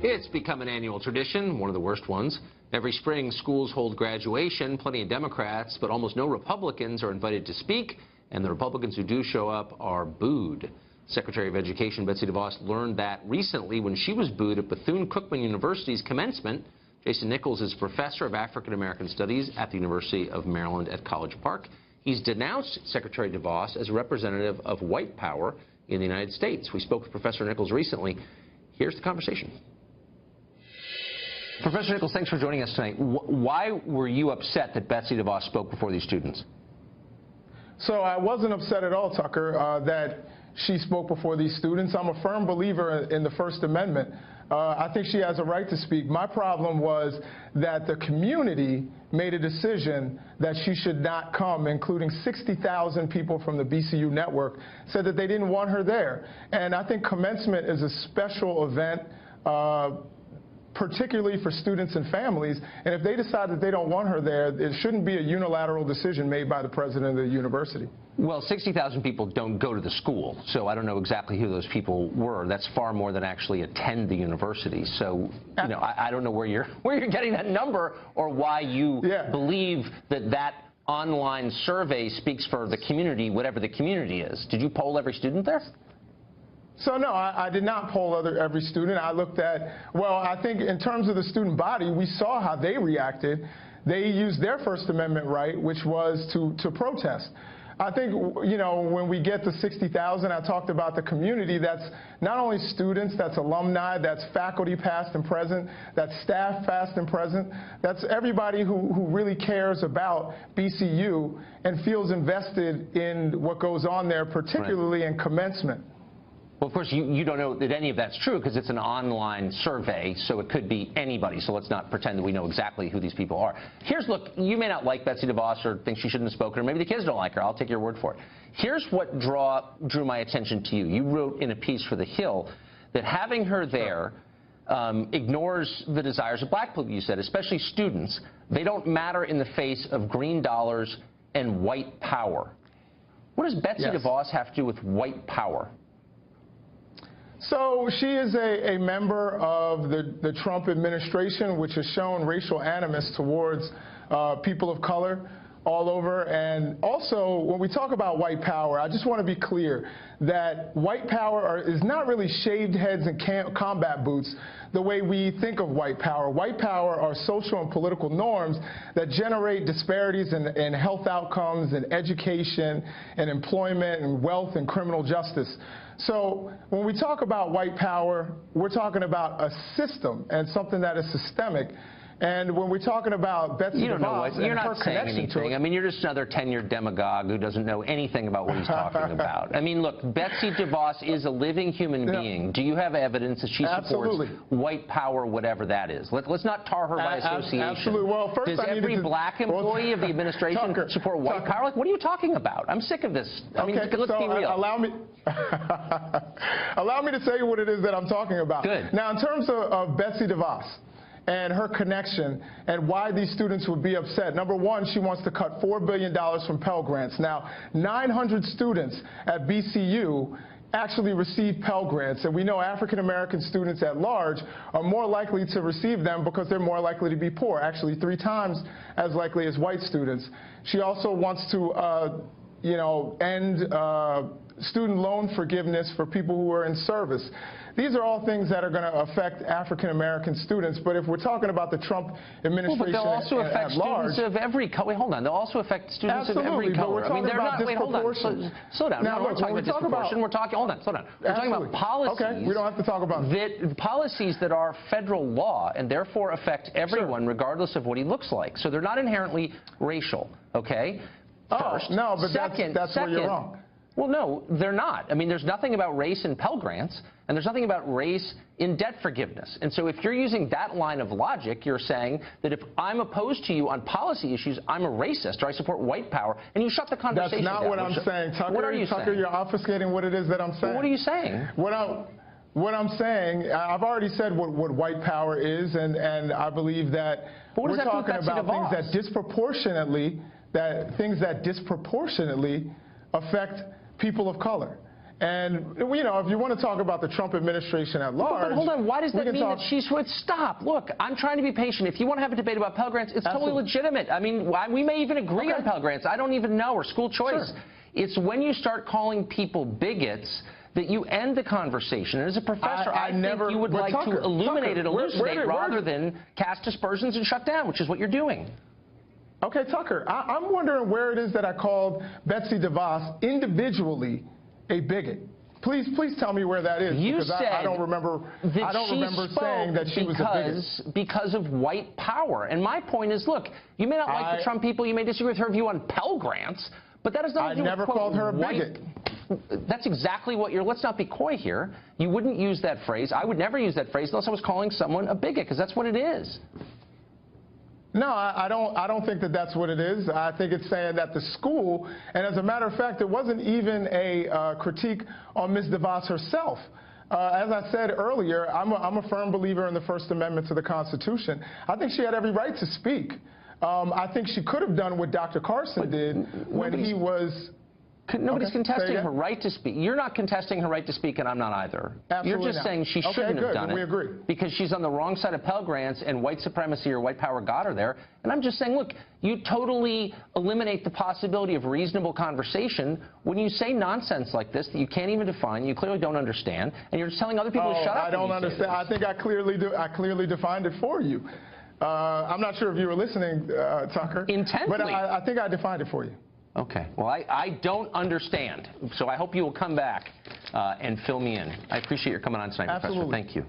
It's become an annual tradition, one of the worst ones. Every spring, schools hold graduation. Plenty of Democrats, but almost no Republicans are invited to speak, and the Republicans who do show up are booed. Secretary of Education Betsy DeVos learned that recently when she was booed at Bethune-Cookman University's commencement. Jason Nichols is professor of African American Studies at the University of Maryland at College Park. He's denounced Secretary DeVos as a representative of white power in the United States. We spoke with Professor Nichols recently. Here's the conversation. Professor Nichols, thanks for joining us tonight. Why were you upset that Betsy DeVos spoke before these students? So I wasn't upset at all, Tucker, that she spoke before these students. I'm a firm believer in the First Amendment. I think she has a right to speak. My problem was that the community made a decision that she should not come, including 60,000 people from the BCU network said that they didn't want her there. And I think commencement is a special event, particularly for students and families, and if they decide that they don't want her there, it shouldn't be a unilateral decision made by the president of the university. Well, 60,000 people don't go to the school, so I don't know exactly who those people were. That's far more than actually attend the university. So, you know, I don't know where you're getting that number or why you believe that online survey speaks for the community, whatever the community is. Did you poll every student there? So, no, I did not poll every student. I looked at, well, I think in terms of the student body, we saw how they reacted. They used their First Amendment right, which was to protest. I think, you know, when we get to 60,000, I talked about the community. That's not only students, that's alumni, that's faculty past and present, that's staff past and present. That's everybody who really cares about BCU and feels invested in what goes on there, particularly in commencement. Well, of course, you don't know that any of that's true because it's an online survey, so it could be anybody. So let's not pretend that we know exactly who these people are. Look, you may not like Betsy DeVos or think she shouldn't have spoken, or maybe the kids don't like her. I'll take your word for it. Here's what drew my attention to you. You wrote in a piece for The Hill that having her there ignores the desires of black people, you said, especially students. They don't matter in the face of green dollars and white power. What does Betsy DeVos have to do with white power? So she is a member of the Trump administration, which has shown racial animus towards people of color all over. And also, when we talk about white power, I just want to be clear that white power is not really shaved heads and combat boots the way we think of white power. White power are social and political norms that generate disparities in health outcomes and education and employment and wealth and criminal justice. So when we talk about white power, we're talking about a system and something that is systemic. And when we're talking about Betsy DeVos and her connection to it, I mean, you're just another tenured demagogue who doesn't know anything about what he's talking about. I mean, look, Betsy DeVos is a living human being. Do you have evidence that she supports white power, whatever that is? Let's not tar her by association. Absolutely. Well, first, does every black employee of the administration support white power? Like, what are you talking about? I'm sick of this. I mean, let's be real. Allow me to tell you what it is that I'm talking about. Good. Now, in terms of Betsy DeVos and her connection and why these students would be upset. Number one, she wants to cut $4 billion from Pell Grants. Now, 900 students at BCU actually receive Pell Grants, and we know African-American students at large are more likely to receive them because they're more likely to be poor, actually 3 times as likely as white students. She also wants to end student loan forgiveness for people who are in service. These are all things that are going to affect African-American students. But if we're talking about the Trump administration but they'll also affect students of every color. Wait, hold on. They'll also affect students of every color. I mean, they're not. Wait, hold on. Slow down. Now, we're talking about disproportion. We're talking. Hold on. Slow down. We're talking about policies. Okay. We don't have to talk about policies that are federal law and therefore affect everyone, regardless of what he looks like. So they're not inherently racial. Okay. First. No, but that's where you're wrong. Well, no, they're not. I mean, there's nothing about race in Pell Grants, and there's nothing about race in debt forgiveness. And so if you're using that line of logic, you're saying that if I'm opposed to you on policy issues, I'm a racist, or I support white power, and you shut the conversation down. That's not what I'm saying, Tucker. What are you saying? Tucker, you're obfuscating what it is that I'm saying. Well, what are you saying? What I'm saying, I've already said what white power is, and I believe that we're talking about things that disproportionately affect people of color. And, you know, if you want to talk about the Trump administration at large. But hold on, why does that mean that she should stop? Look, I'm trying to be patient. If you want to have a debate about Pell Grants, it's totally legitimate. I mean, we may even agree on Pell Grants. I don't even know, or school choice. Sure. It's when you start calling people bigots that you end the conversation. And as a professor, I think you would like to illuminate and elucidate rather than cast aspersions and shut down, which is what you're doing. Okay, Tucker, I'm wondering where it is that I called Betsy DeVos individually a bigot. Please tell me where that is. You because said I don't remember saying that she was a bigot. Because of white power. And my point is, look, you may not like the Trump people, you may disagree with her view on Pell Grants, but that is not. I never called her a bigot. That's exactly what you're. Let's not be coy here. You wouldn't use that phrase. I would never use that phrase unless I was calling someone a bigot, because that's what it is. No, I don't think that that's what it is. I think it's saying that the school, and as a matter of fact, it wasn't even a critique on Ms. DeVos herself. As I said earlier, I'm a firm believer in the First Amendment to the Constitution. I think she had every right to speak. I think she could have done what Dr. Carlson did when he was. Nobody's contesting her right to speak. You're not contesting her right to speak, and I'm not either. Absolutely You're just saying she shouldn't have done it. We agree. Because she's on the wrong side of Pell Grants, and white supremacy or white power got her there. And I'm just saying, look, you totally eliminate the possibility of reasonable conversation when you say nonsense like this that you can't even define, you clearly don't understand, and you're just telling other people to shut up. I don't understand. I think I clearly defined it for you. I'm not sure if you were listening, Tucker. Intently. But I think I defined it for you. Okay. Well, I don't understand, so I hope you will come back and fill me in. I appreciate your coming on tonight, Professor. Thank you.